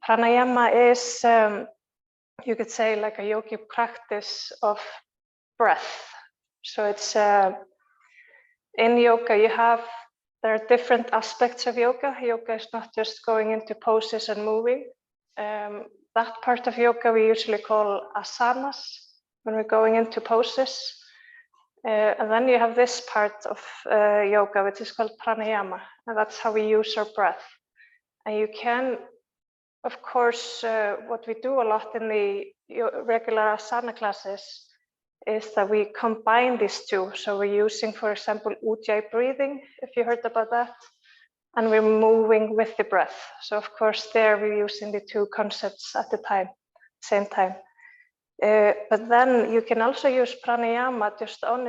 Pranayama is, you could say, like a yogic practice of breath. So it's in yoga, there are different aspects of yoga. Yoga is not just going into poses and moving. That part of yoga we usually call asanas when we're going into poses. And then you have this part of yoga, which is called pranayama, and that's how we use our breath. And you can, of course, what we do a lot in the regular asana classes is that we combine these two. So we're using, for example, Ujjayi breathing, if you heard about that, and we're moving with the breath. So of course there we're using the two concepts at the same time. But then you can also use pranayama just on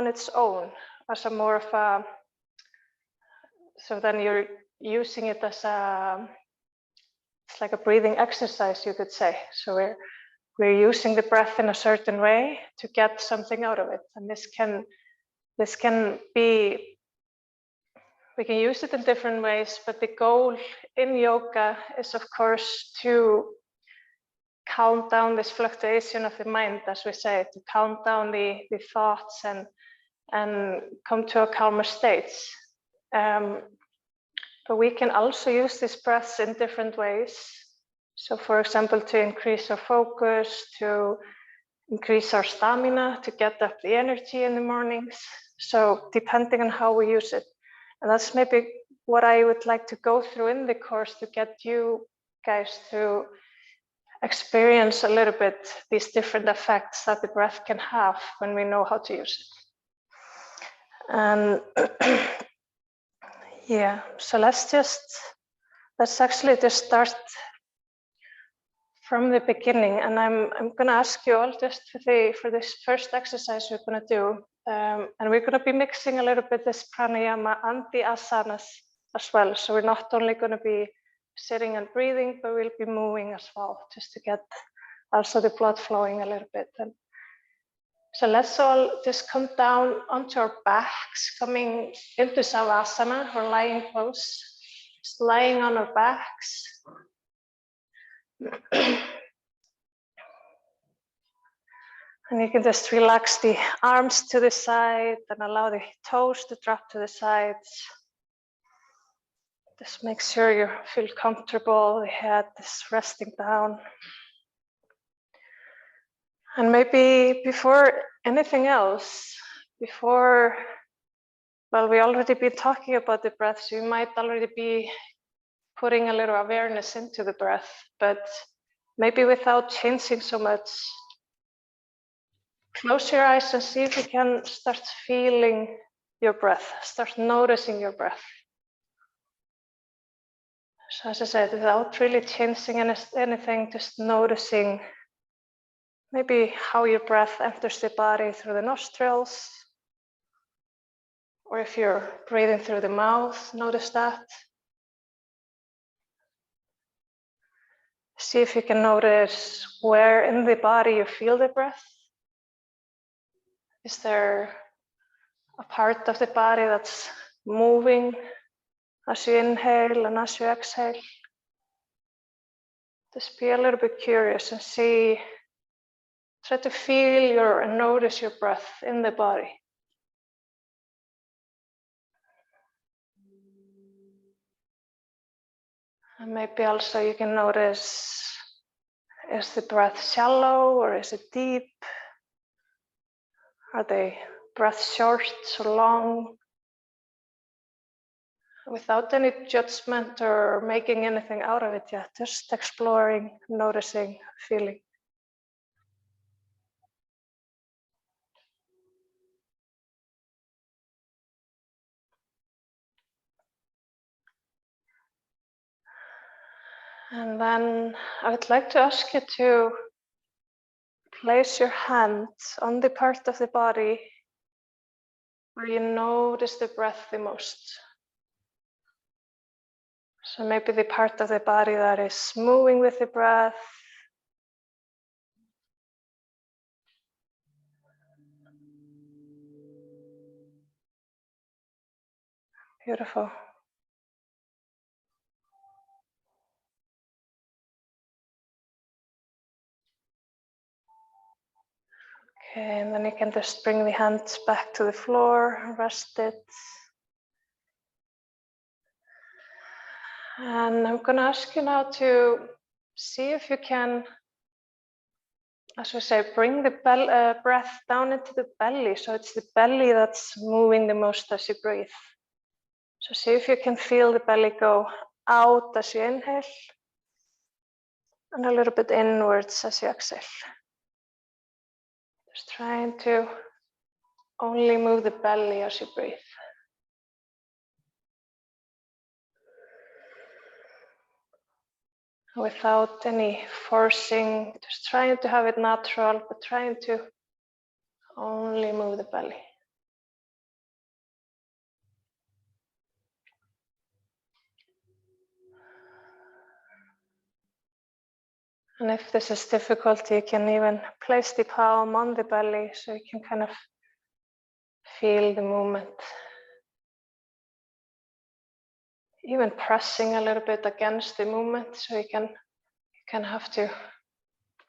its own as a more of a, so then you're using it as it's like a breathing exercise, you could say. So we're using the breath in a certain way to get something out of it. And this can be, we can use it in different ways, but the goal in yoga is, of course, to count down this fluctuation of the mind, as we say, to count down the thoughts and come to a calmer state. But we can also use this breath in different ways. So for example, to increase our focus, to increase our stamina, to get up the energy in the mornings. So depending on how we use it. And that's maybe what I would like to go through in the course, to get you guys to experience a little bit these different effects that the breath can have when we know how to use it. And yeah, so let's actually just start from the beginning. And I'm going to ask you all just for this first exercise we're going to do. And we're going to be mixing a little bit this pranayama and the asanas as well. So we're not only going to be sitting and breathing, but we'll be moving as well, just to get also the blood flowing a little bit. And so let's all just come down onto our backs, coming into Savasana, or lying pose, just lying on our backs. And you can just relax the arms to the side and allow the toes to drop to the sides. Just make sure you feel comfortable, the head is resting down. And maybe before anything else, well, we already been talking about the breath, so you might already be putting a little awareness into the breath, but maybe without changing so much, close your eyes and see if you can start feeling your breath, start noticing your breath. So as I said, without really changing anything, just noticing maybe how your breath enters the body through the nostrils, or if you're breathing through the mouth, notice that. See if you can notice where in the body you feel the breath. Is there a part of the body that's moving as you inhale and as you exhale? Just be a little bit curious and see, try to feel and notice your breath in the body. And maybe also you can notice, is the breath shallow or is it deep? Are the breaths short or long? Without any judgment or making anything out of it yet, just exploring, noticing, feeling. And then I would like to ask you to place your hand on the part of the body where you notice the breath the most. So maybe the part of the body that is moving with the breath. Beautiful. Okay, and then you can just bring the hands back to the floor, rest it. And I'm going to ask you now to see if you can, as we say, bring the breath down into the belly. So it's the belly that's moving the most as you breathe. So see if you can feel the belly go out as you inhale and a little bit inwards as you exhale. Just trying to only move the belly as you breathe. Without any forcing, just trying to have it natural, but trying to only move the belly. And if this is difficult, you can even place the palm on the belly so you can kind of feel the movement. Even pressing a little bit against the movement, so you can have to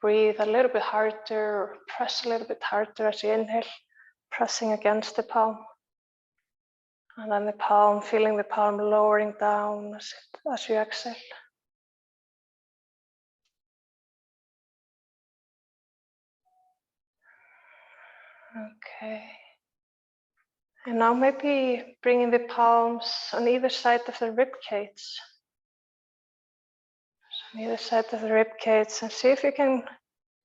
breathe a little bit harder or press a little bit harder as you inhale, pressing against the palm. And then the palm, feeling the palm lowering down as you exhale. Okay. And now maybe bringing the palms on either side of the rib cage. So on either side of the rib cage, and see if you can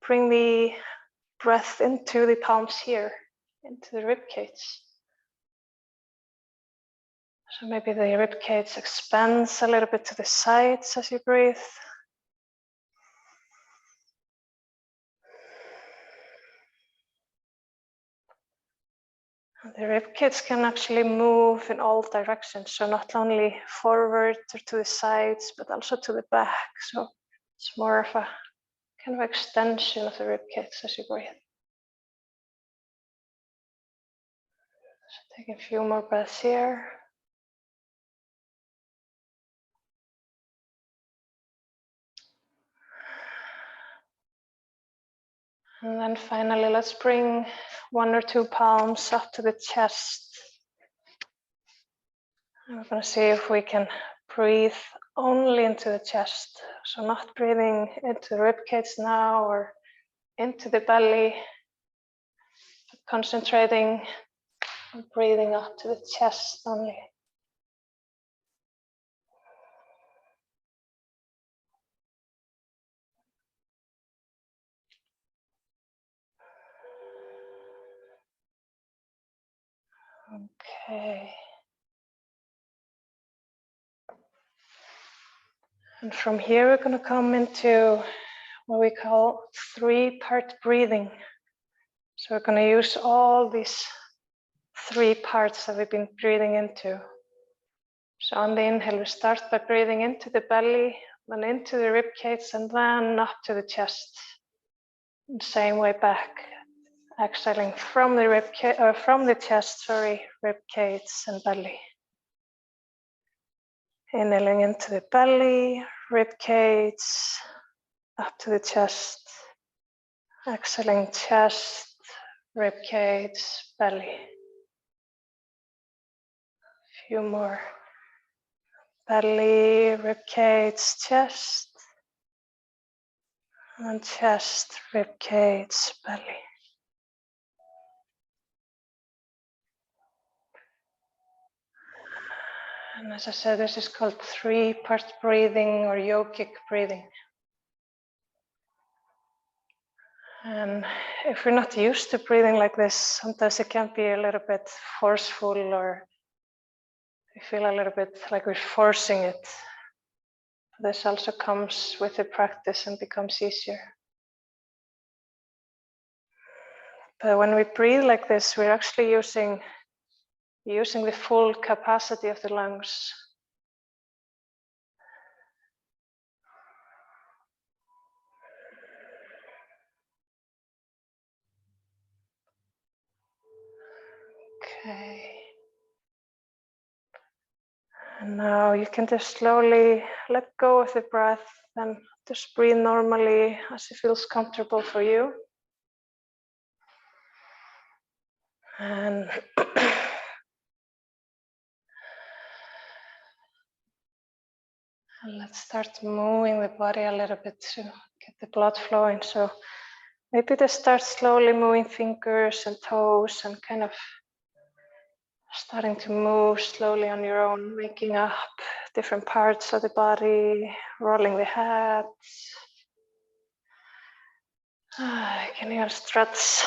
bring the breath into the palms here, into the rib cage. So maybe the rib cage expands a little bit to the sides as you breathe. And the rib cage can actually move in all directions, so not only forward or to the sides, but also to the back. So it's more of a kind of extension of the rib cage as you breathe. So take a few more breaths here. And then finally, let's bring 1 or 2 palms up to the chest. And we're going to see if we can breathe only into the chest. So not breathing into the rib cage now or into the belly, but concentrating on breathing up to the chest only. Okay. And from here, we're going to come into what we call 3-part breathing. So we're going to use all these 3 parts that we've been breathing into. So on the inhale, we start by breathing into the belly, then into the rib cage, and then up to the chest. And same way back, exhaling from the chest, rib cage and belly. Inhaling into the belly, rib cage, up to the chest. Exhaling chest, rib cage, belly. A few more. Belly, rib cage, chest. And chest, rib cage, belly. And as I said, this is called 3-part breathing or yogic breathing. And if we're not used to breathing like this, sometimes it can be a little bit forceful, or we feel a little bit like we're forcing it. This also comes with the practice and becomes easier. But when we breathe like this, we're actually using the full capacity of the lungs. Okay. And now you can just slowly let go of the breath and just breathe normally as it feels comfortable for you. And let's start moving the body a little bit to get the blood flowing. So maybe just start slowly moving fingers and toes and kind of starting to move slowly on your own, waking up different parts of the body, rolling the head. You can even stretch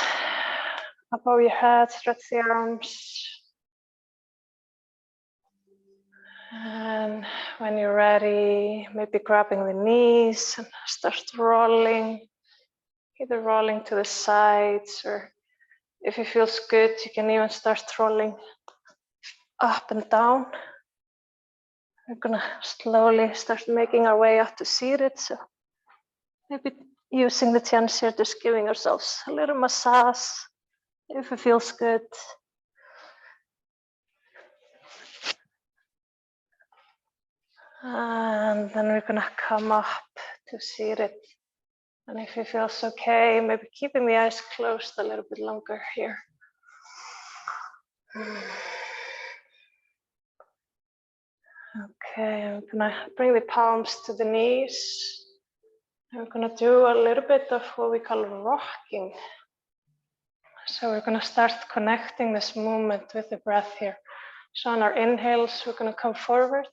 above your head, stretch the arms. And when you're ready, maybe grabbing the knees and start rolling, either rolling to the sides, or if it feels good, you can even start rolling up and down. We're gonna slowly start making our way up to seated. So maybe using the chance here, just giving ourselves a little massage if it feels good. And then we're gonna come up to seated. And if it feels okay, maybe keeping the eyes closed a little bit longer here. Okay, I'm gonna bring the palms to the knees. And we're gonna do a little bit of what we call rocking. So we're gonna start connecting this movement with the breath here. So on our inhales, we're gonna come forward.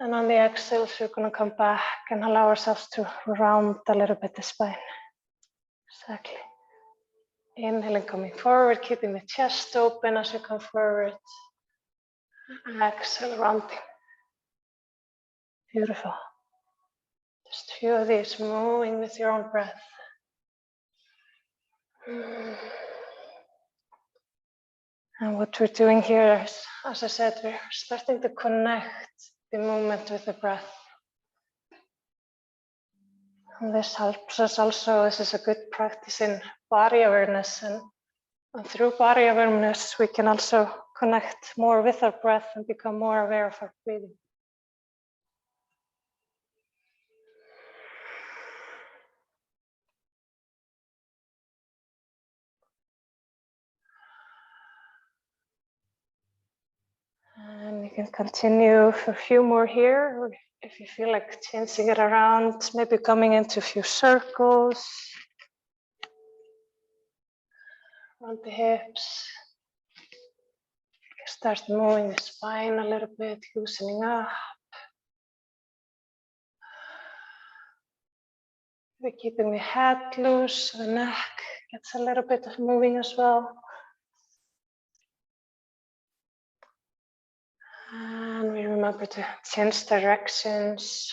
And on the exhales, we're gonna come back and allow ourselves to round a little bit the spine. Exactly. Inhaling, coming forward, keeping the chest open as we come forward. Exhale, rounding. Beautiful. Just a few of these, moving with your own breath. And what we're doing here is, as I said, we're starting to connect the movement with the breath. And this helps us also, this is a good practice in body awareness. And through body awareness, we can also connect more with our breath and become more aware of our breathing. And you can continue for a few more here, or if you feel like changing it around, maybe coming into a few circles around the hips. Start moving the spine a little bit, loosening up. We're keeping the head loose, the neck gets a little bit of moving as well. And we remember to change directions.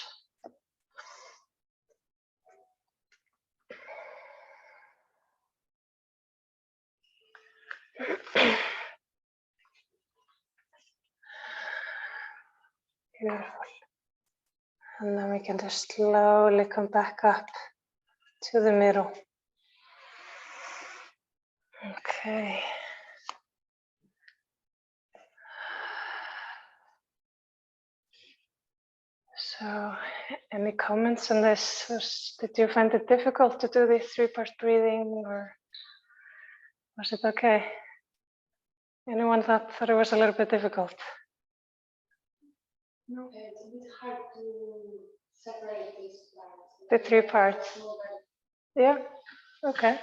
Beautiful. And then we can just slowly come back up to the middle. Okay. So, any comments on this? Did you find it difficult to do the 3-part breathing, or was it okay? Anyone thought it was a little bit difficult? No. It's a bit hard to separate these parts. The 3 parts. Yeah. Okay.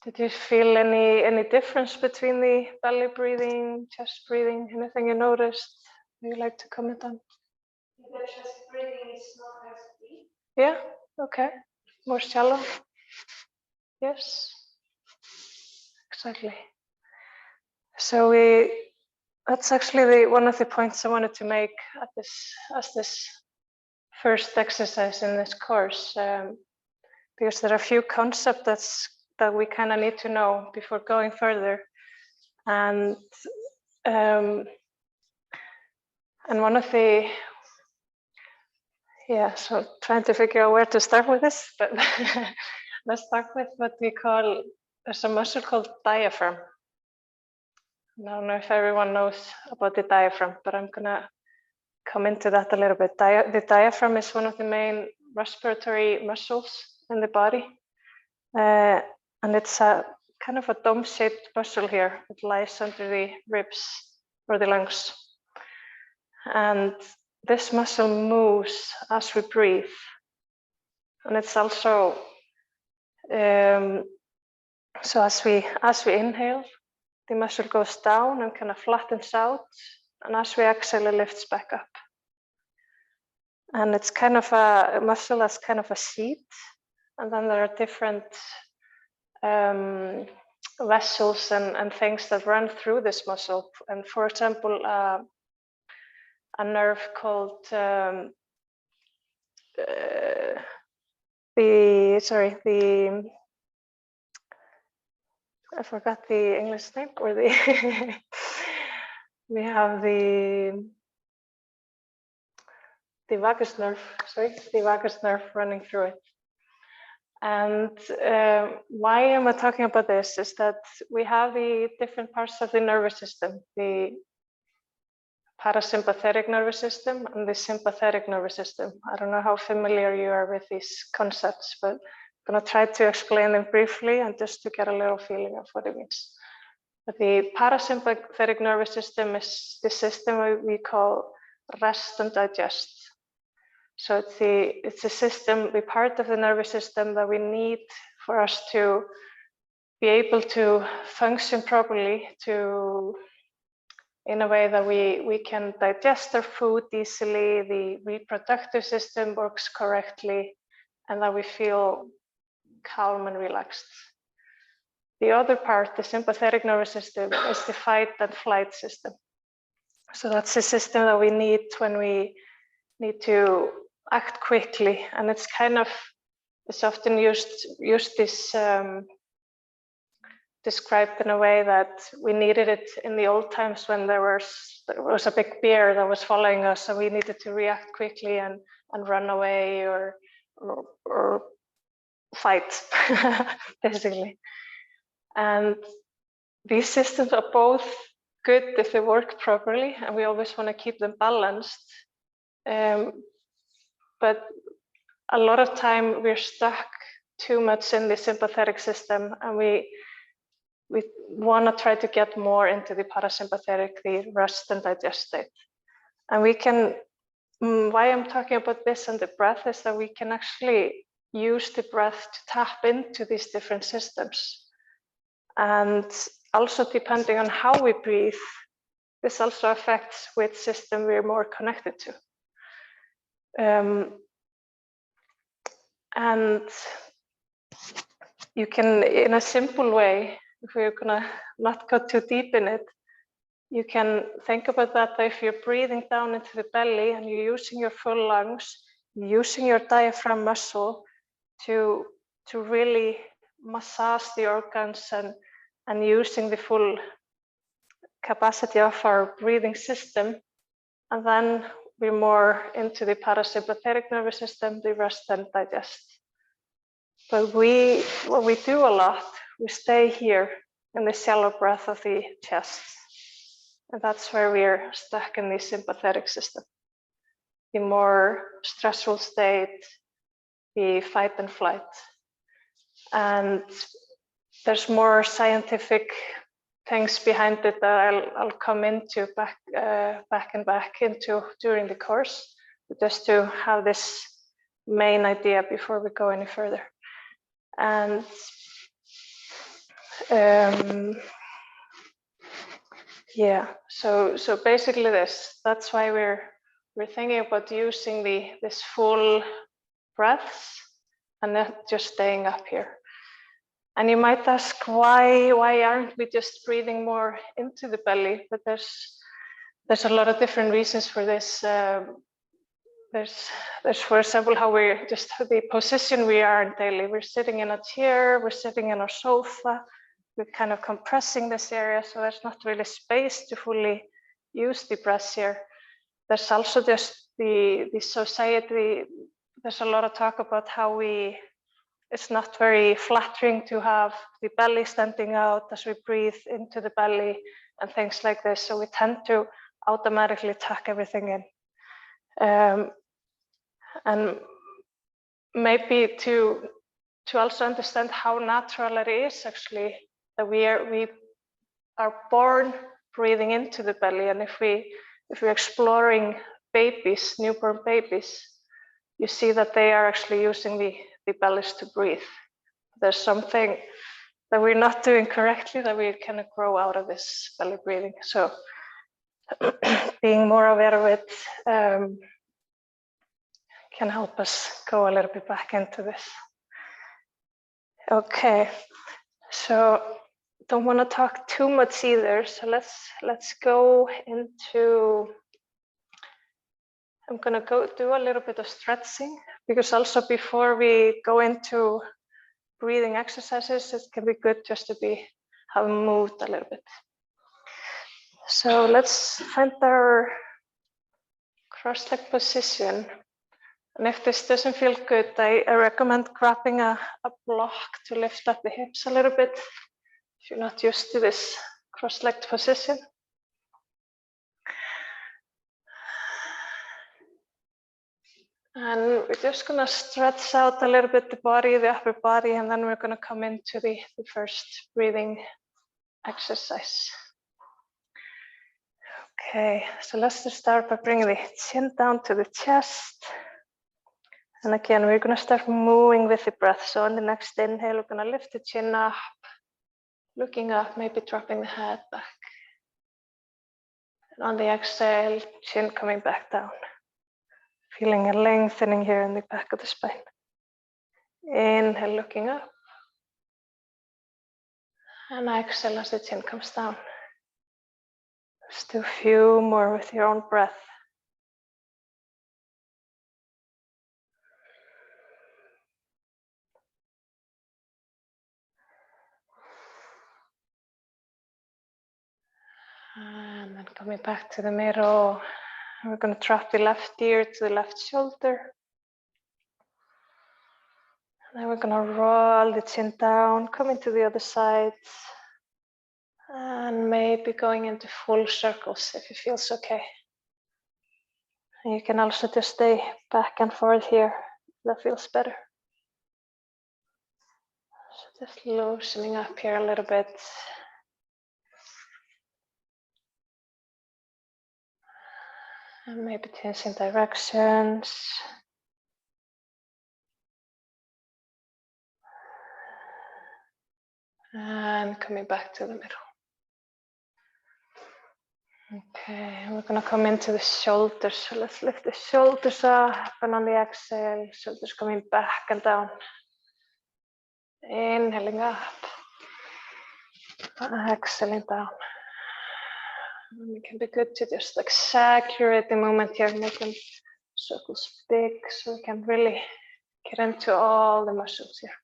Did you feel any difference between the belly breathing, chest breathing? Anything you noticed you'd like to comment on? The chest breathing is not as deep. Yeah. Okay. More shallow. Yes. Exactly. So that's actually one of the points I wanted to make at this first exercise in this course, because there are a few concepts that we kind of need to know before going further, and one of the so trying to figure out where to start with this, but let's start with what we call, there's a muscle called diaphragm. I don't know if everyone knows about the diaphragm, but I'm gonna come into that a little bit. The diaphragm is one of the main respiratory muscles in the body, and it's a kind of a dome-shaped muscle here. It lies under the ribs or the lungs. And this muscle moves as we breathe. And it's also, so as we inhale, the muscle goes down and kind of flattens out. And as we exhale, it lifts back up. And it's kind of a muscle that's kind of a seat. And then there are different vessels and things that run through this muscle. And for example, a nerve called I forgot the English name, or the we have the vagus nerve, the vagus nerve running through it. And why am I talking about this is that we have the different parts of the nervous system, the parasympathetic nervous system and the sympathetic nervous system. I don't know how familiar you are with these concepts, but I'm going to try to explain them briefly and just to get a little feeling of what it means. But the parasympathetic nervous system is the system we call rest and digest. So it's a system, the part of the nervous system that we need for us to be able to function properly, in a way that we can digest our food easily, the reproductive system works correctly, and that we feel calm and relaxed. The other part, the sympathetic nervous system, is the fight and flight system. So that's the system that we need when we need to act quickly, and it's often used this described in a way that we needed it in the old times when there was a big bear that was following us, so we needed to react quickly and run away or fight, basically. And these systems are both good if they work properly, and we always want to keep them balanced. But a lot of time we're stuck too much in the sympathetic system, and we want to try to get more into the parasympathetic, the rest and digest state. And we can, why I'm talking about this and the breath is that we can actually use the breath to tap into these different systems. And also depending on how we breathe, this also affects which system we're more connected to. And you can, in a simple way, if we're gonna not go too deep in it, you can think about that if you're breathing down into the belly and you're using your full lungs, using your diaphragm muscle to really massage the organs and using the full capacity of our breathing system. And then we're more into the parasympathetic nervous system, the rest and digest. But what we do a lot, we stay here in the shallow breath of the chest. And that's where we're stuck in the sympathetic system. The more stressful state, the fight and flight. And there's more scientific things behind it that I'll come into back into during the course, just to have this main idea before we go any further. And yeah, so basically that's why we're thinking about using this full breaths and not just staying up here. And you might ask, why aren't we just breathing more into the belly? But there's a lot of different reasons for this. There's for example, how we're just the position we are in daily. We're sitting in a chair, we're sitting in a sofa, we're kind of compressing this area, so there's not really space to fully use the breaths here. There's also just the society. There's a lot of talk about how it's not very flattering to have the belly standing out as we breathe into the belly and things like this. So we tend to automatically tuck everything in. And maybe to also understand how natural it is actually that we are born breathing into the belly, and if we're exploring babies, newborn babies, you see that they are actually using the bellies to breathe. There's something that we're not doing correctly that we can grow out of this belly breathing. So being more aware of it can help us go a little bit back into this. Okay, so don't want to talk too much either. So let's go into. I'm gonna go do a little bit of stretching, because also before we go into breathing exercises, it can be good just to have moved a little bit. So let's find our cross-leg position. And if this doesn't feel good, I recommend grabbing a block to lift up the hips a little bit if you're not used to this cross-legged position. And we're just gonna stretch out a little bit the body, the upper body, and then we're gonna come into the first breathing exercise. Okay, so let's just start by bringing the chin down to the chest. And again, we're gonna start moving with the breath. So on the next inhale, we're gonna lift the chin up, looking up, maybe dropping the head back. And on the exhale, chin coming back down. Feeling a lengthening here in the back of the spine. Inhale, looking up. And exhale as the chin comes down. Let's do a few more with your own breath. And then coming back to the middle. We're going to drop the left ear to the left shoulder. And then we're going to roll the chin down, coming to the other side. And maybe going into full circles if it feels okay. And you can also just stay back and forth here if that feels better. So just loosening up here a little bit. And maybe changing directions. And coming back to the middle. Okay, we're gonna come into the shoulders. So let's lift the shoulders up, and on the exhale, shoulders coming back and down. Inhaling up. Exhaling down. And it can be good to just exaggerate the movement here, making circles big so we can really get into all the muscles here.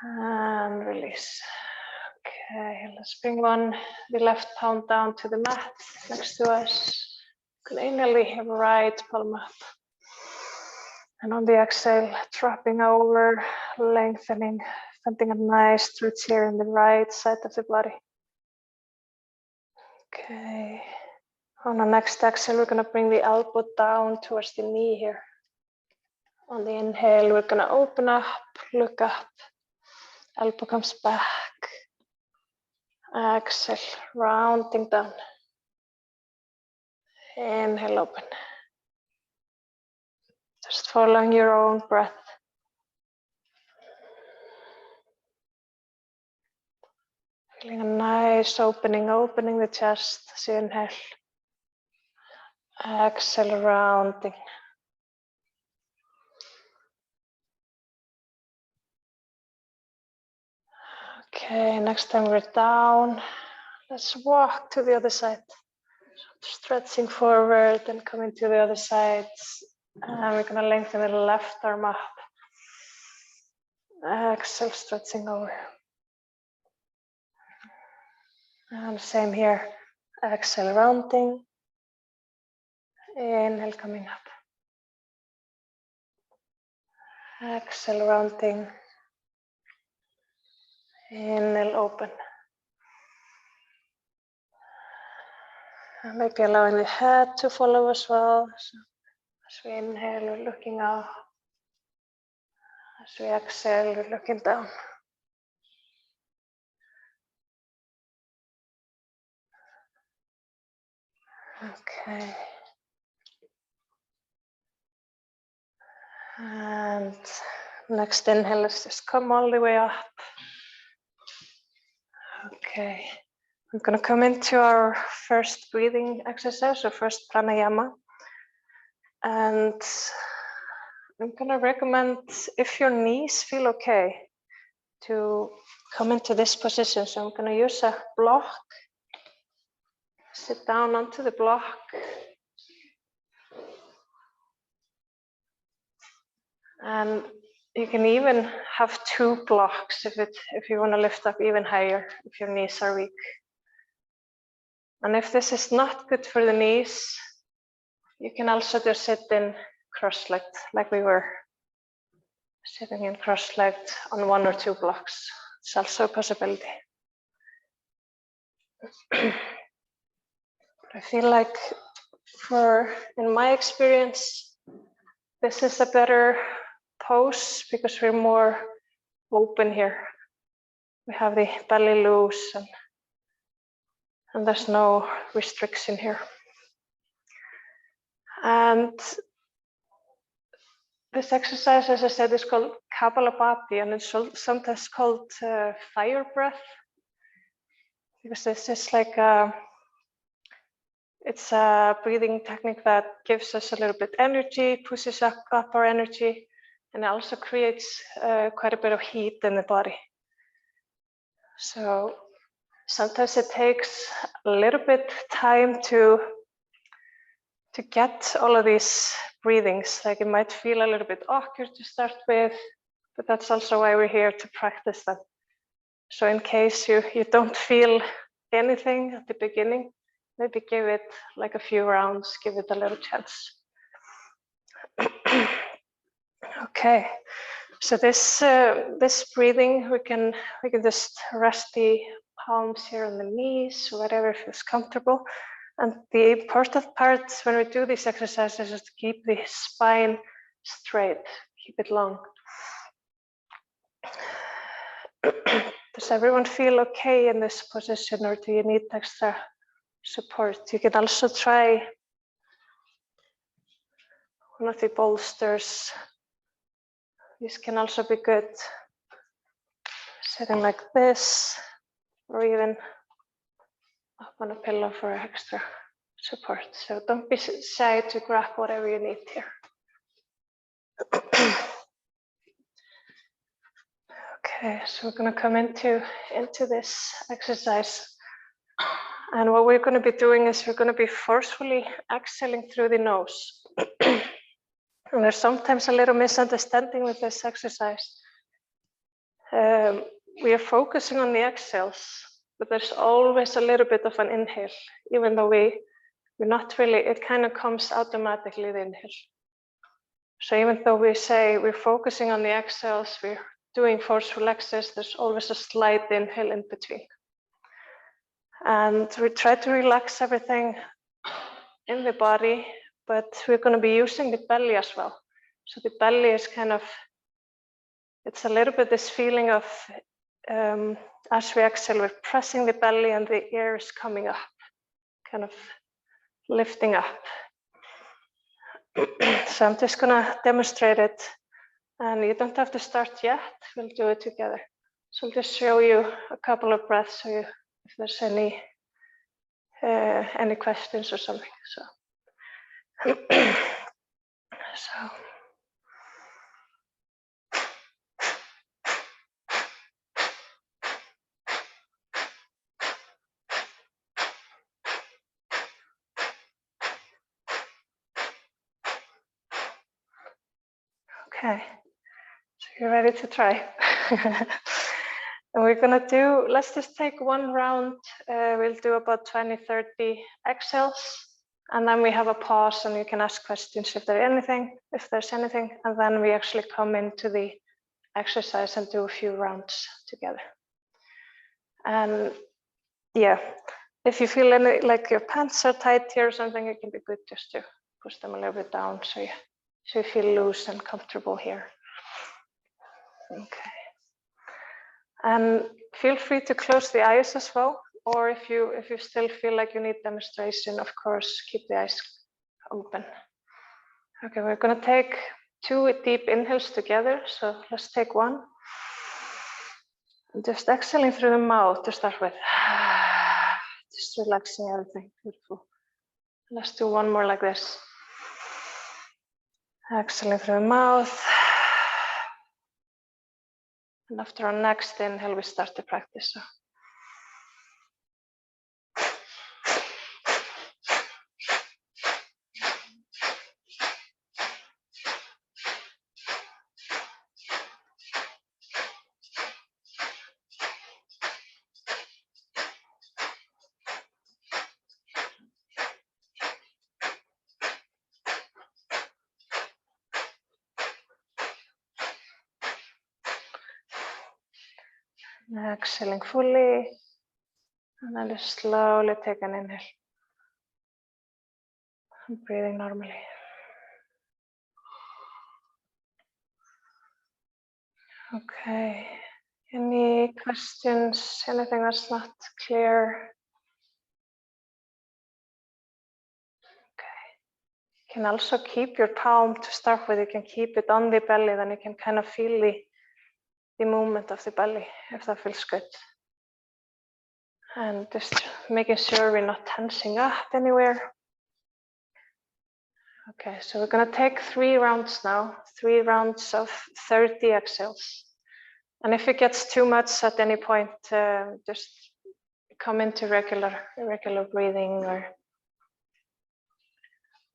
And release. Okay, let's bring the left palm down to the mat next to us. Inhale, right palm up. And on the exhale, dropping over, lengthening, finding a nice stretch here in the right side of the body. Okay. On the next exhale, we're going to bring the elbow down towards the knee here. On the inhale, we're going to open up, look up. Elbow comes back. Exhale, rounding down. Inhale, open. Just following your own breath. Feeling a nice opening the chest as you inhale. Exhale, rounding. Okay, next time we're down, let's walk to the other side. Stretching forward and coming to the other side. And we're going to lengthen the left arm up. Exhale, stretching over. And same here. Exhale, rounding. Inhale, coming up. Exhale, rounding. Inhale, open. And maybe allowing the head to follow as well. So as we inhale, we're looking up. As we exhale, we're looking down. Okay. And next inhale, let's just come all the way up. Okay. We're going to come into our first breathing exercise, or first pranayama. And I'm going to recommend, if your knees feel okay, to come into this position. So I'm going to use a block. Sit down onto the block. And you can even have 2 blocks if you want to lift up even higher, if your knees are weak. And if this is not good for the knees, you can also just sit in cross-legged, like we were sitting in cross-legged on 1 or 2 blocks. It's also a possibility. I feel like, in my experience, this is a better pose because we're more open here. We have the belly loose and there's no restriction here. And this exercise, as I said, is called Kapalabhati, and it's sometimes called fire breath, because this is like it's a breathing technique that gives us a little bit energy, pushes up our energy, and also creates quite a bit of heat in the body. So sometimes it takes a little bit time to get all of these breathings. Like, it might feel a little bit awkward to start with, but that's also why we're here, to practice them. So in case you don't feel anything at the beginning, maybe give it like a few rounds, give it a little chance. Okay, so this breathing, we can just rest the palms here on the knees, whatever feels comfortable. And the important part when we do these exercises is to keep the spine straight, keep it long. Does everyone feel okay in this position, or do you need extra support? You can also try one of the bolsters. This can also be good, sitting like this, or even up on a pillow for extra support. So don't be shy to grab whatever you need here. Okay, so we're going to come into this exercise. And what we're going to be doing is we're going to be forcefully exhaling through the nose. And there's sometimes a little misunderstanding with this exercise. We are focusing on the exhales, but there's always a little bit of an inhale, even though we're not really, it kind of comes automatically, the inhale. So even though we say we're focusing on the exhales, we're doing forceful exhales, there's always a slight inhale in between. And we try to relax everything in the body, but we're going to be using the belly as well. So the belly is kind of, it's a little bit this feeling of, as we exhale, we're pressing the belly and the air is coming up, kind of lifting up. So I'm just going to demonstrate it, and you don't have to start yet, we'll do it together. So I'll just show you a couple of breaths, so if there's any questions or something. So, okay, so you're ready to try. And we're gonna do, let's just take one round. We'll do about 20-30 exhales, and then we have a pause and you can ask questions if there's anything, and then we actually come into the exercise and do a few rounds together. And yeah, If you feel any, like your pants are tight here or something, it can be good just to push them a little bit down so you feel loose and comfortable here. Okay. And feel free to close the eyes as well, or if you still feel like you need demonstration, of course, keep the eyes open. Okay, we're going to take 2 deep inhales together. So let's take 1. And just exhaling through the mouth to start with. Just relaxing everything. Beautiful. Let's do 1 more like this. Exhaling through the mouth. And after our next inhale, we start the practice. So. Exhaling fully, and then just slowly take an inhale. And breathing normally. Okay, any questions, anything that's not clear? Okay, you can also keep your palm to start with, you can keep it on the belly, then you can kind of feel the movement of the belly, if that feels good. And just making sure we're not tensing up anywhere. Okay, so we're going to take 3 rounds now, 3 rounds of 30 exhales. And if it gets too much at any point, just come into regular breathing. Or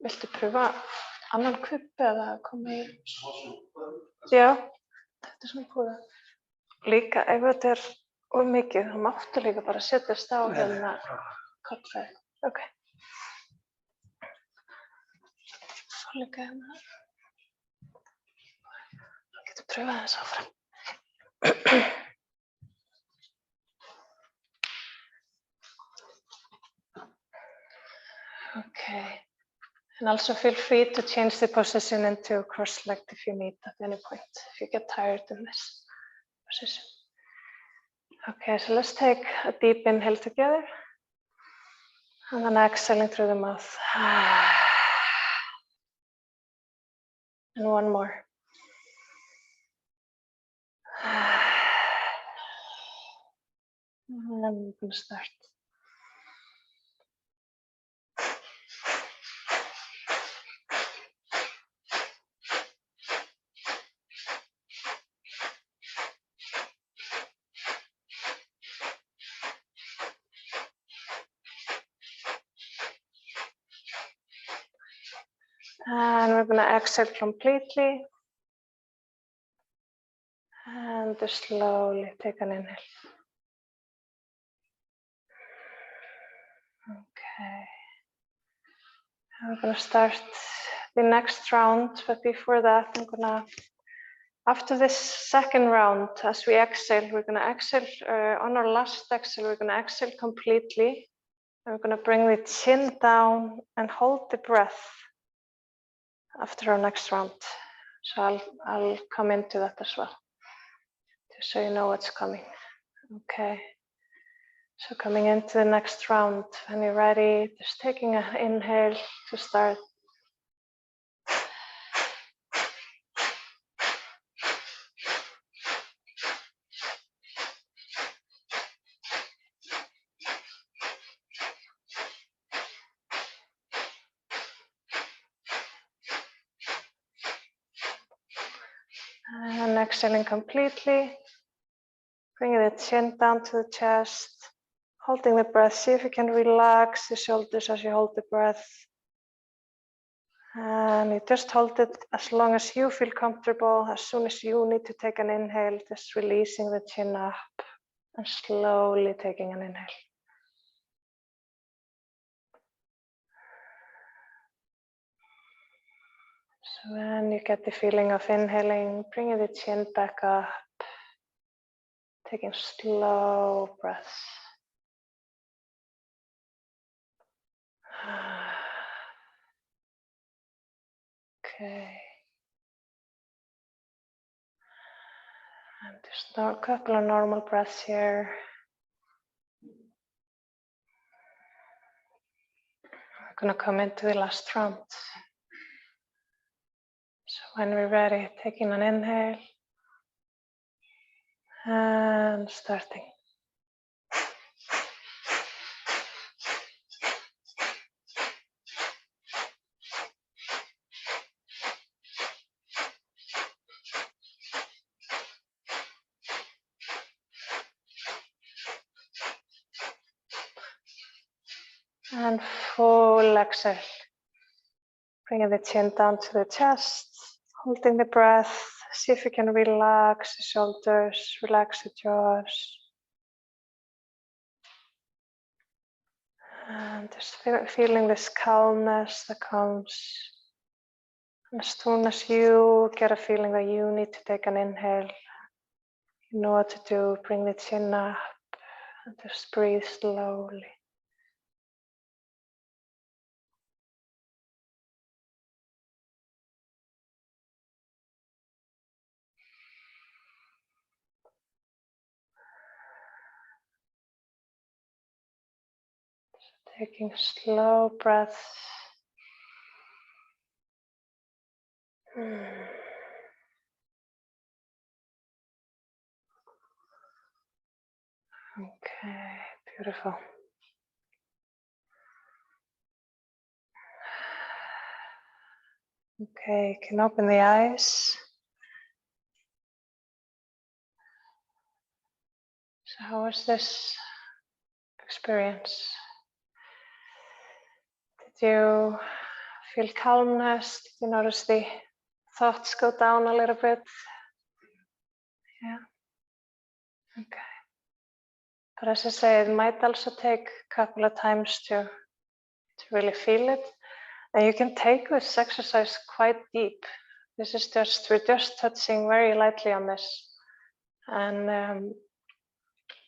viltu pröfa annan kupp eða koma í? Já, þetta svona púða. Líka ef þetta of mikið, þá máttu líka bara setjast á hérna kollfæð. Okay. Svo líka hérna. Þá getur pröfað þess áfram. Okay. And also feel free to change the position into cross-legged if you need at any point, if you get tired in this position. Okay, so let's take a deep inhale together. And then exhaling through the mouth. And 1 more. And then we can start. And we're going to exhale completely. And just slowly take an inhale. Okay. We're going to start the next round, but before that, I'm going to, after this second round, as we exhale, we're going to exhale, on our last exhale, we're going to exhale completely. And we're going to bring the chin down and hold the breath after our next round. So I'll come into that as well, just so you know what's coming. Okay. So coming into the next round, when you're ready, just taking an inhale to start. And exhaling completely. Bringing the chin down to the chest. Holding the breath. See if you can relax the shoulders as you hold the breath. And you just hold it as long as you feel comfortable. As soon as you need to take an inhale, just releasing the chin up and slowly taking an inhale. So when you get the feeling of inhaling, bringing the chin back up, taking slow breaths. Okay. And just a couple of normal breaths here. We're going to come into the last round. So when we're ready, taking an inhale and starting. And full exhale. Bringing the chin down to the chest, holding the breath. See if you can relax the shoulders, relax the jaws. And just feeling this calmness that comes. And as soon as you get a feeling that you need to take an inhale, you know what to do. Bring the chin up and just breathe slowly. Taking slow breaths. Okay, beautiful. Okay, you can open the eyes. So how was this experience? Did you feel calmness? Did you notice the thoughts go down a little bit? Yeah. Okay. But as I say, it might also take a couple of times to really feel it. And you can take this exercise quite deep. This is we're just touching very lightly on this. And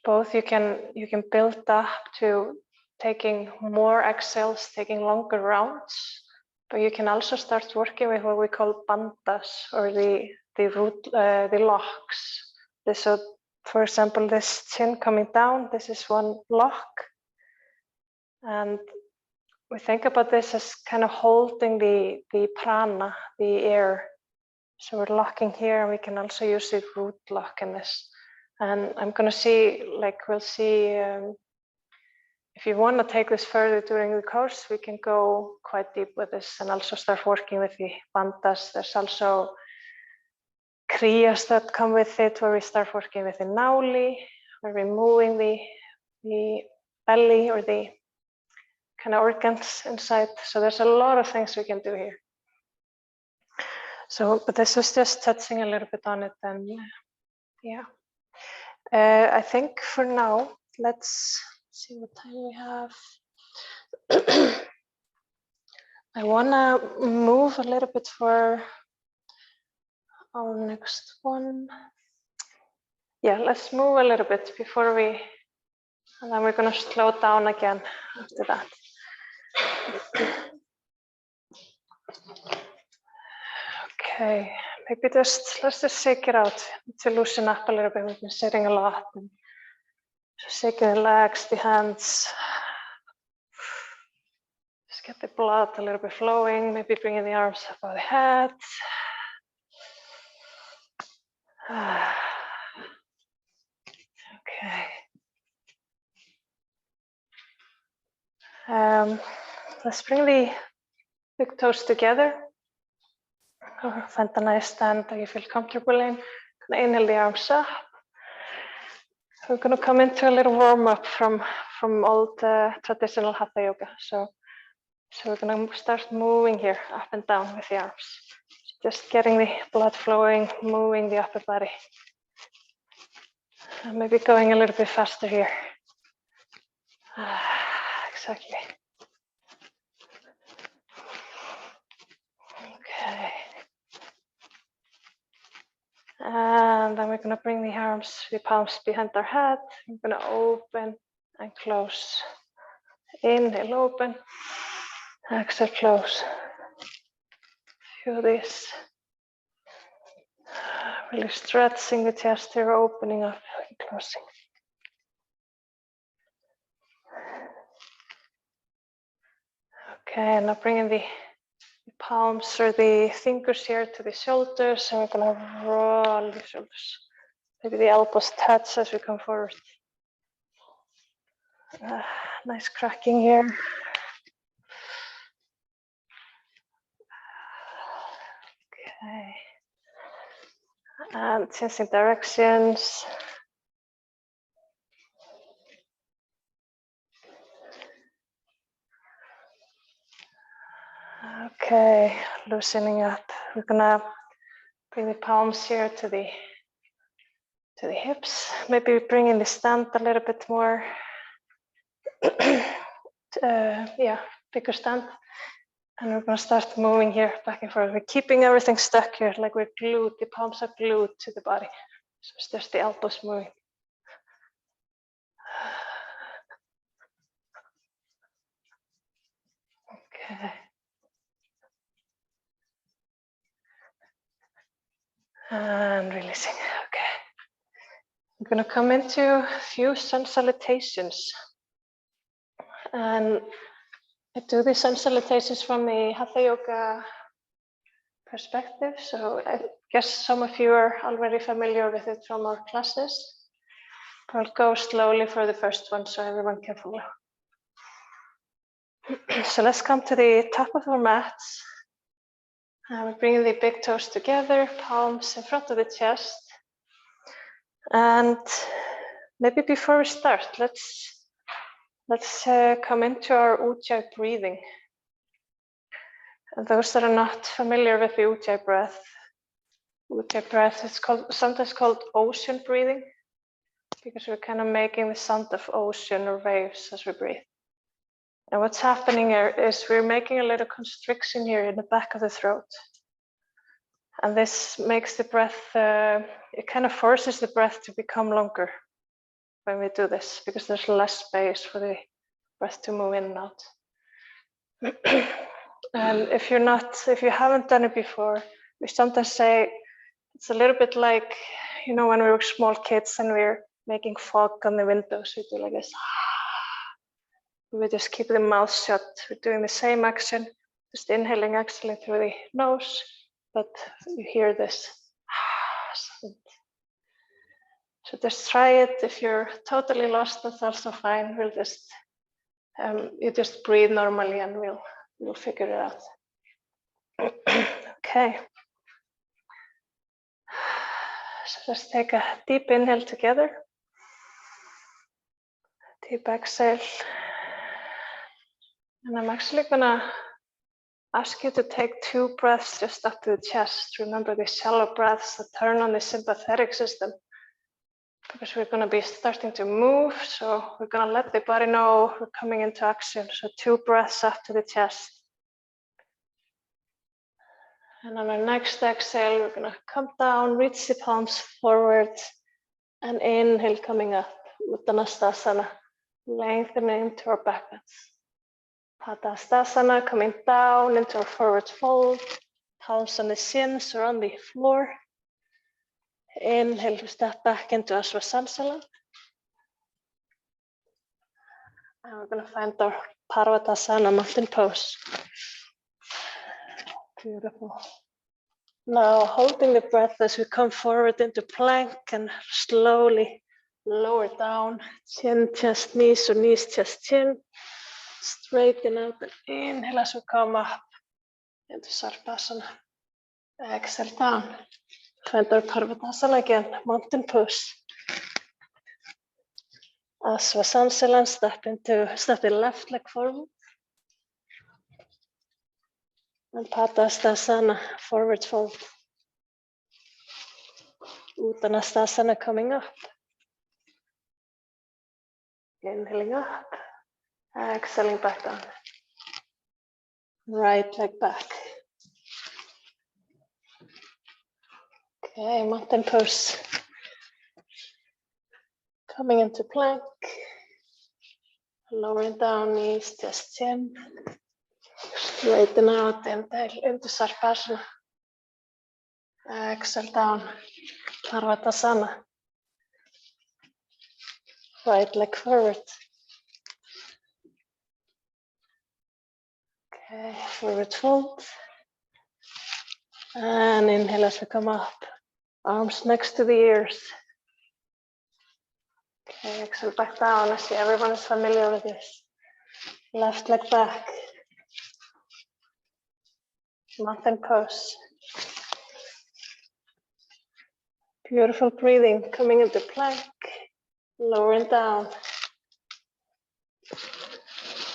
both you can build up to taking more exhales, taking longer rounds, but you can also start working with what we call bandhas, or the locks. So, for example, this chin coming down, this is one lock, and we think about this as kind of holding the prana, the air. So we're locking here, and we can also use the root lock in this. And I'm going to see, we'll see, if you want to take this further during the course, we can go quite deep with this and also start working with the bandhas. There's also kriyas that come with it, where we start working with the nauli, where we're moving the belly or the kind of organs inside. So there's a lot of things we can do here. So, but this was just touching a little bit on it, and yeah. I think for now, let's see what time we have. I want to move a little bit for our next one. Yeah, let's move a little bit before and then we're going to slow down again after that. Okay, maybe let's just shake it out to loosen up a little bit. We've been sitting a lot. And shaking the legs, the hands. Just get the blood a little bit flowing, maybe bringing the arms above the head. Okay. Let's bring the big toes together. Or find a nice stand that you feel comfortable in. Inhale the arms up. We're going to come into a little warm up from old traditional Hatha yoga. So we're going to start moving here up and down with the arms. Just getting the blood flowing, moving the upper body. And maybe going a little bit faster here. Exactly. Okay. And then we're going to bring the palms behind our head. We're going to open and close. Inhale, open. Exhale, close. Feel this. Really stretching the chest here, opening up and closing. Okay, now bringing the palms or the fingers here to the shoulders, and we're gonna roll the shoulders. Maybe the elbows touch as we come forward. Nice cracking here. Okay. And changing directions. Okay, loosening up. We're gonna bring the palms here to the hips. Maybe bringing the stand a little bit more. Yeah, bigger stand. And we're gonna start moving here back and forth. We're keeping everything stuck here, like we're glued. The palms are glued to the body. So it's just the elbows moving. Okay. And releasing. Okay. I'm going to come into a few sun salutations. And I do the sun salutations from the Hatha Yoga perspective. So I guess some of you are already familiar with it from our classes. I'll go slowly for the first one so everyone can follow. So let's come to the top of our mats. We're bringing the big toes together, palms in front of the chest. And maybe before we start, let's come into our Ujjayi breathing. And those that are not familiar with the Ujjayi breath is sometimes called ocean breathing, because we're kind of making the sound of ocean or waves as we breathe. And what's happening here is we're making a little constriction here in the back of the throat. And this makes the breath, it kind of forces the breath to become longer when we do this, because there's less space for the breath to move in and out. And if you haven't done it before, we sometimes say it's a little bit like, you know, when we were small kids and we're making fog on the windows, we do like this. We just keep the mouth shut. We're doing the same action, just inhaling, exhaling through the nose, but you hear this sound. So just try it. If you're totally lost, that's also fine. We'll just you just breathe normally, and we'll figure it out. Okay. So let's take a deep inhale together. Deep exhale. And I'm actually gonna ask you to take 2 breaths just up to the chest. Remember the shallow breaths that turn on the sympathetic system, because we're gonna be starting to move. So we're gonna let the body know we're coming into action. So 2 breaths up to the chest. And on our next exhale, we're gonna come down, reach the palms forward, and inhale coming up, Uttanasthasana, lengthening into our back bends. Padasthasana, coming down into our forward fold, palms on the shins or on the floor. Inhale to step back into Asvasansala. And we're going to find our Parvatasana, mountain pose. Beautiful. Now holding the breath as we come forward into plank and slowly lower down, chin, chest, knees, or knees, chest, chin. Straighten out and inhale as we come up into Sarvasana. Exhale down. Find our Parvatasana again, mountain pose. Asvasansala, step the left leg forward. And Padasthasana, forward fold. Uttanasthasana coming up. Inhaling up. Exhaling back down. Right leg back. Okay, mountain pose. Coming into plank. Lowering down, knees, chest, chin. Straighten out, inhale into Sarvasana. Exhale down, Parvatasana. Right leg forward. Okay, forward fold. And inhale as we come up. Arms next to the ears. Okay, exhale back down. I see everyone is familiar with this. Left leg back. Mountain pose. Beautiful breathing, coming into plank, lowering down.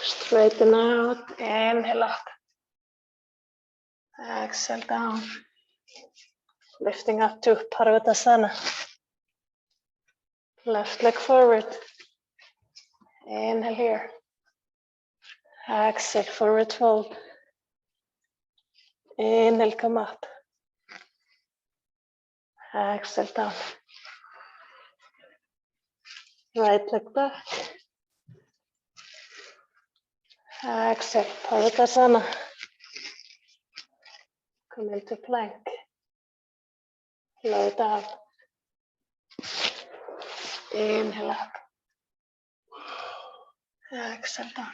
Straighten out, inhale up. Exhale down. Lifting up to Parvatasana. Left leg forward. Inhale here. Exhale, forward fold. Inhale, come up. Exhale down. Right leg back. Exhale, Parvatasana. Come into plank. Low down. Inhale up. Exhale down.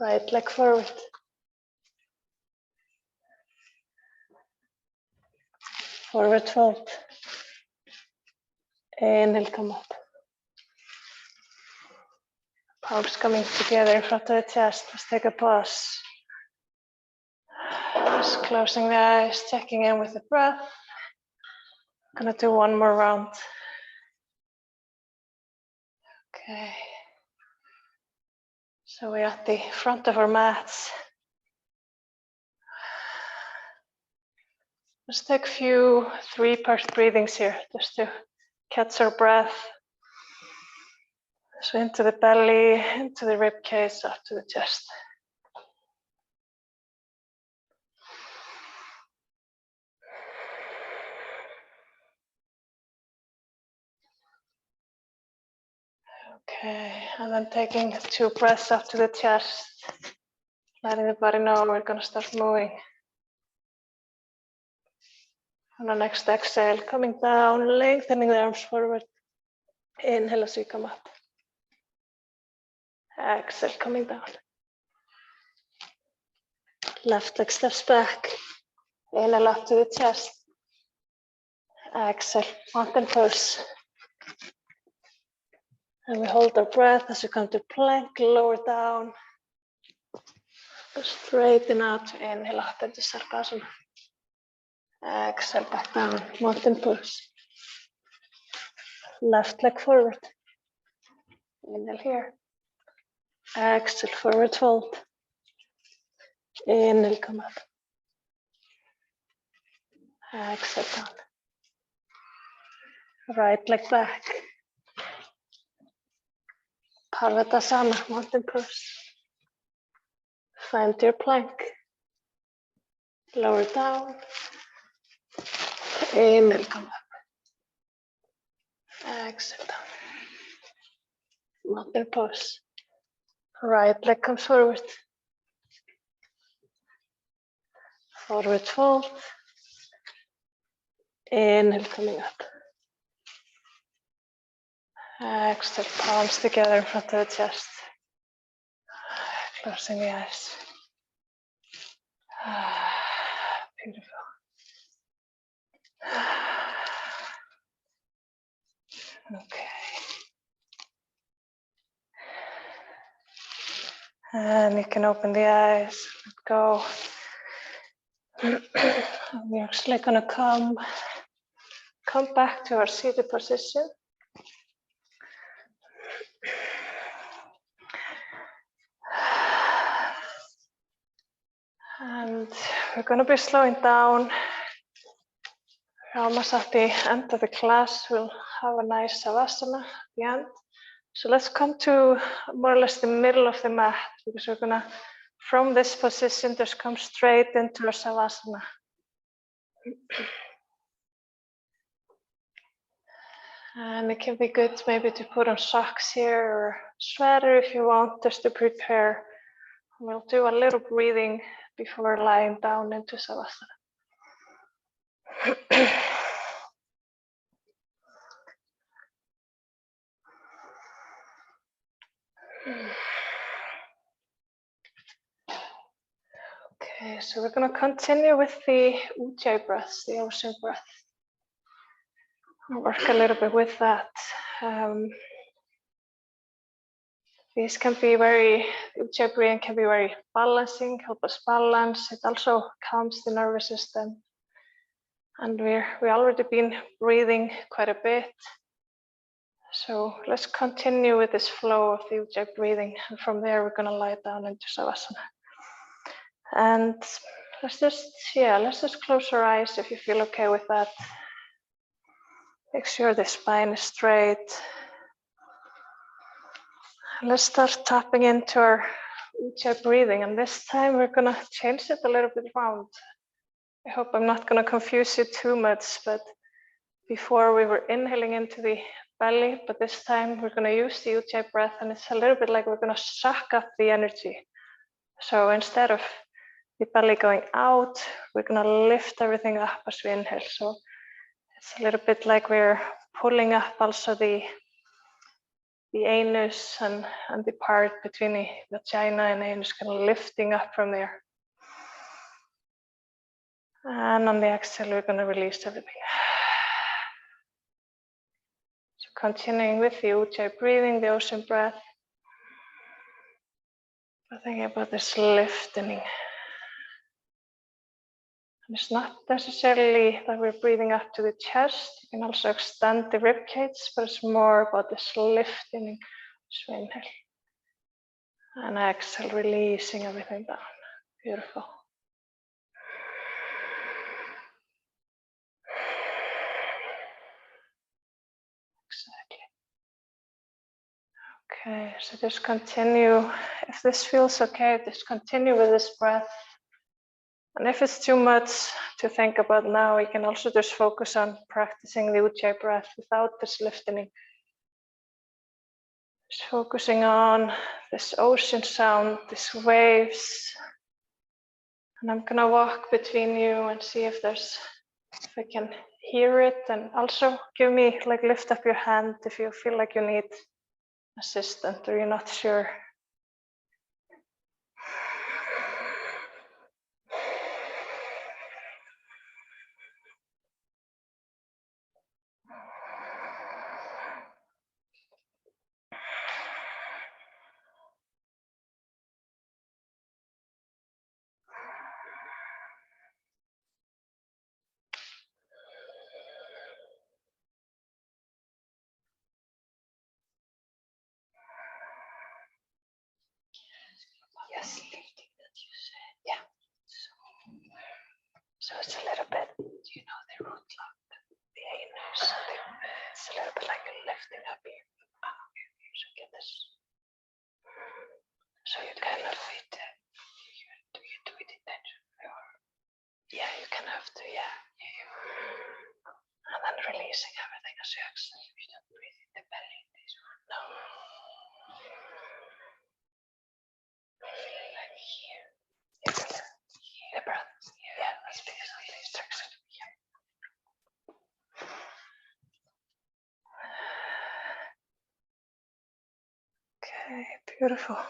Right leg forward. Forward fold. Inhale, come up. Palms coming together in front of the chest. Let's take a pause. Just closing the eyes, checking in with the breath. Gonna do one more round. Okay. So we're at the front of our mats. Let's take a few 3-part breathings here, just to catch our breath. So into the belly, into the rib cage, up to the chest. Okay, and then taking 2 breaths up to the chest, letting the body know we're gonna start moving. On the next exhale, coming down, lengthening the arms forward. Inhale as we come up. Exhale, coming down. Left leg steps back. Inhale up to the chest. Exhale, mountain pose. And we hold our breath as we come to plank, lower down. Straighten out, inhale up into Sarkasana. Exhale, back down, mountain pose. Left leg forward. Inhale here. Exhale, forward fold. Inhale, come up. Exhale, down. Right leg back. Parvatasana, mountain pose. Find your plank. Lower down. Inhale, come up. Exhale, down. Mountain pose. Right leg comes forward. Forward fold. Inhale, coming up. Exhale, palms together in front of the chest. Closing the eyes. Beautiful. Okay. And you can open the eyes, let go. We're actually gonna come back to our seated position. And we're gonna be slowing down. We're almost at the end of the class. We'll have a nice Savasana at the end. So let's come to more or less the middle of the mat, because we're gonna, from this position, just come straight into our Savasana. And it can be good maybe to put on socks here or sweater if you want, just to prepare. We'll do a little breathing before lying down into Savasana. Okay, so we're going to continue with the Ujjayi breaths, the ocean breath. I'll work a little bit with that. These can be Ujjayi breathing can be very balancing, help us balance. It also calms the nervous system. And we already been breathing quite a bit. So let's continue with this flow of the Ujjayi breathing. And from there, we're going to lie down into Savasana. And let's just close our eyes if you feel okay with that. Make sure the spine is straight. Let's start tapping into our Ujjayi breathing. And this time we're going to change it a little bit around. I hope I'm not going to confuse you too much, but before we were inhaling into the belly, but this time we're going to use the Ujjayi breath, and it's a little bit like we're going to suck up the energy. So instead of the belly going out, we're going to lift everything up as we inhale. So it's a little bit like we're pulling up also the anus and the part between the vagina and anus, kind of lifting up from there. And on the exhale, we're going to release everything. So continuing with the Ujjayi breathing, the ocean breath. Thinking about this lifting. And it's not necessarily that we're breathing up to the chest. You can also extend the rib cage, but it's more about this lifting as we inhale. And exhale, releasing everything down. Beautiful. Exactly. Okay, so just continue. If this feels okay, just continue with this breath. And if it's too much to think about now, you can also just focus on practicing the Ujjayi breath without this lifting. Just focusing on this ocean sound, these waves. And I'm gonna walk between you and see if I can hear it, and also lift up your hand if you feel like you need assistance or you're not sure. Yes, lifting that you said. Yeah. So it's a little bit, the root lock, the anus. It's a little bit like lifting up here. So get this. So you kind of do you do it intentionally? Yeah, you kind of do, yeah. And then releasing everything as you exhale. You don't breathe in the belly. No. Like here. The breath. Yeah, that's because of the instruction. Yeah. Okay, beautiful.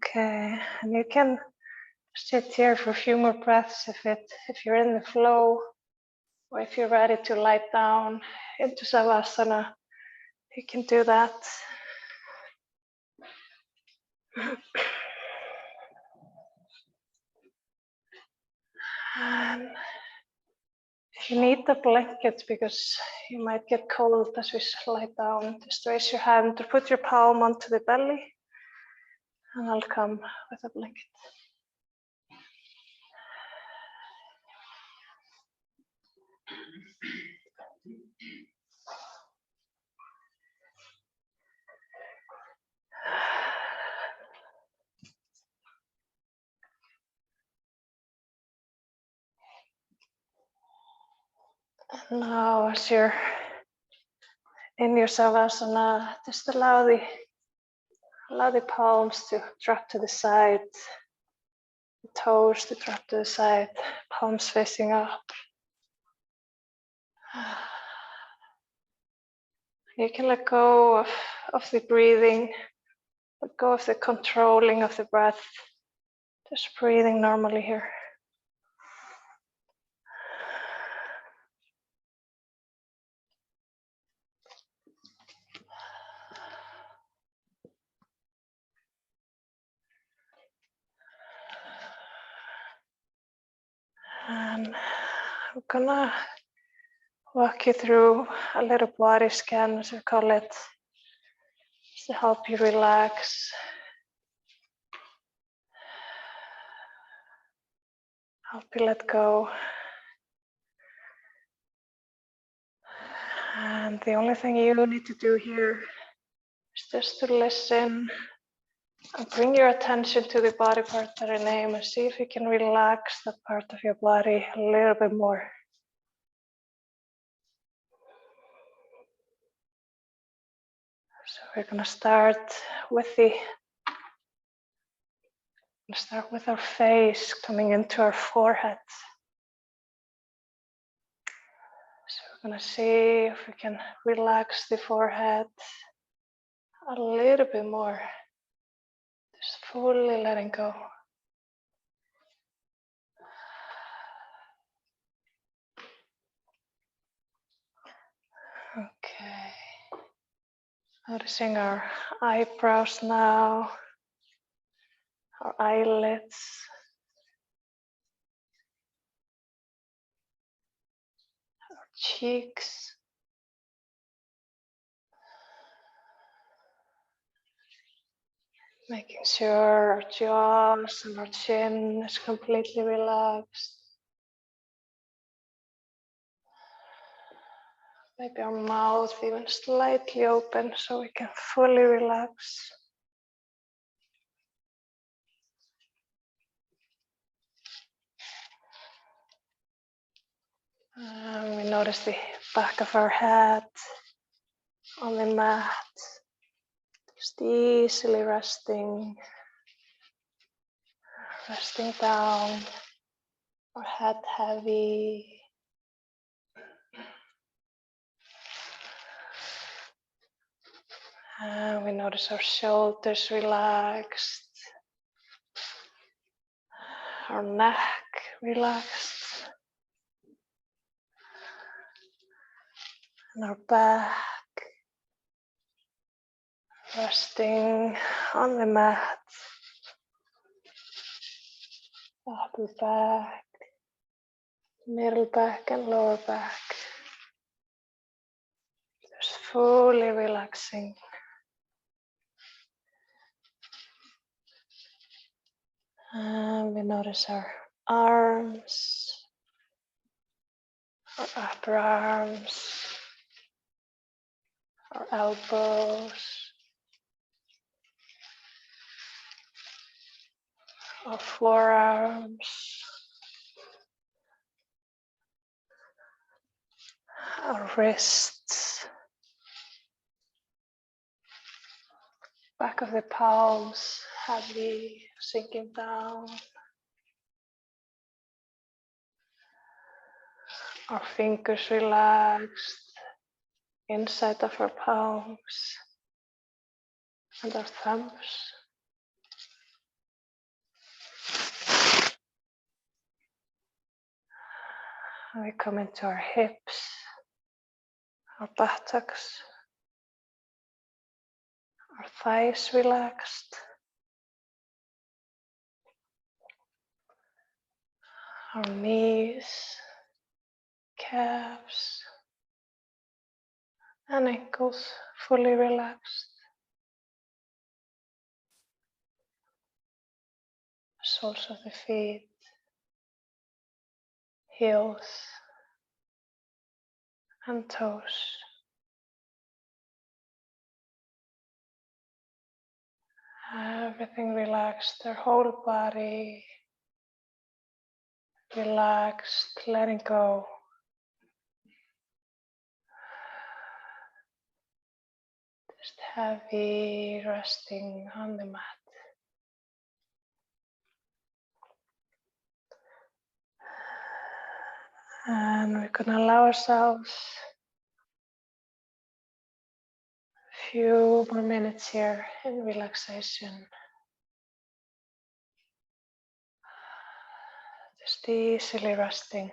Okay, and you can sit here for a few more breaths if you're in the flow, or if you're ready to lie down into Savasana, you can do that. And if you need the blanket because you might get cold as we lie down, just raise your hand or put your palm onto the belly, and I'll come with a blanket. Now, as you're in your Savasana, just allow the palms to drop to the side, the toes to drop to the side, palms facing up. You can let go of the breathing, let go of the controlling of the breath, just breathing normally here. And I'm gonna walk you through a little body scan, as we call it, to help you relax. Help you let go. And the only thing you need to do here is just to listen and bring your attention to the body part that I name and see if you can relax that part of your body a little bit more. So we're gonna start with our face coming into our forehead. So we're gonna see if we can relax the forehead a little bit more. Just fully letting go. Okay. Noticing our eyebrows now, our eyelids. Our cheeks. Making sure our jaws and our chin is completely relaxed. Maybe our mouth even slightly open so we can fully relax. We notice the back of our head on the mat, just easily resting down, our head heavy. We notice our shoulders relaxed, our neck relaxed, and our back resting on the mat, upper back, middle back and lower back. Just fully relaxing. And we notice our arms, our upper arms, our elbows, our forearms, our wrists, back of the palms heavy, sinking down. Our fingers relaxed, inside of our palms, and our thumbs. And we come into our hips, our buttocks, our thighs relaxed, our knees, calves, and ankles fully relaxed. Soles of the feet, heels, and toes. Everything relaxed, their whole body relaxed, letting go. heavy resting on the mat. And we can allow ourselves a few more minutes here in relaxation. Just easily resting.